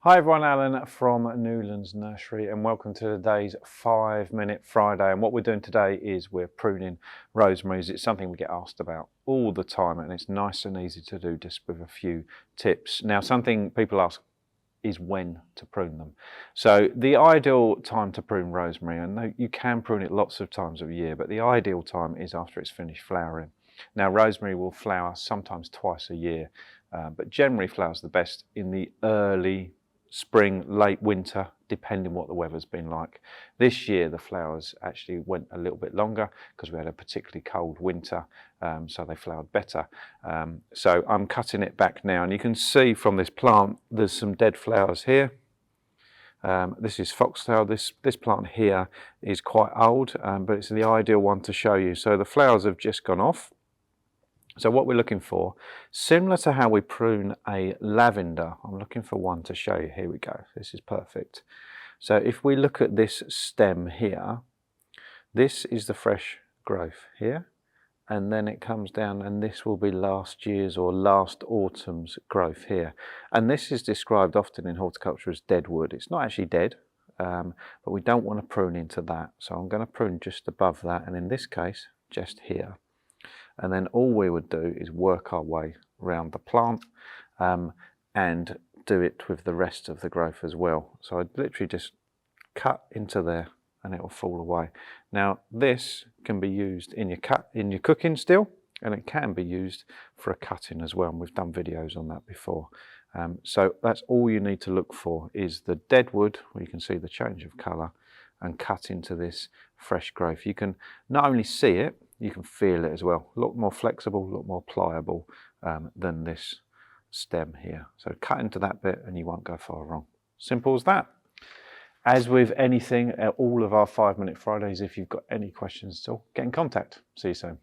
Hi everyone, Alan from Newlands Nursery and welcome to today's 5-minute Friday. And what we're doing today is we're pruning rosemaries. It's something we get asked about all the time and it's nice and easy to do just with a few tips. Now, something people ask is when to prune them. So the ideal time to prune rosemary, and you can prune it lots of times of the year, but the ideal time is after it's finished flowering. Now, rosemary will flower sometimes twice a year, but generally flowers the best in the early spring, late winter, depending what the weather's been like. This year the flowers actually went a little bit longer because we had a particularly cold winter, so they flowered better. So I'm cutting it back now, and you can see from this plant there's some dead flowers here. This is foxtail. This plant here is quite old, but it's the ideal one to show you. So the flowers have just gone off. So what we're looking for, similar to how we prune a lavender, I'm looking for one to show you. Here we go. This is perfect. So if we look at this stem here, this is the fresh growth here, and then it comes down, and this will be last year's or last autumn's growth here. And this is described often in horticulture as dead wood. It's not actually dead, but we don't want to prune into that. So I'm going to prune just above that, and in this case, just here. And then all we would do is work our way around the plant and do it with the rest of the growth as well. So I'd literally just cut into there and it will fall away. Now this can be used in your cooking still, and it can be used for a cutting as well, and we've done videos on that before. So that's all you need to look for is the dead wood, where you can see the change of colour, and cut into this fresh growth. You can not only see it, you can feel it as well. A lot more flexible, a lot more pliable than this stem here. So cut into that bit and you won't go far wrong. Simple as that. As with anything, all of our 5-minute Fridays, if you've got any questions at all, get in contact. See you soon.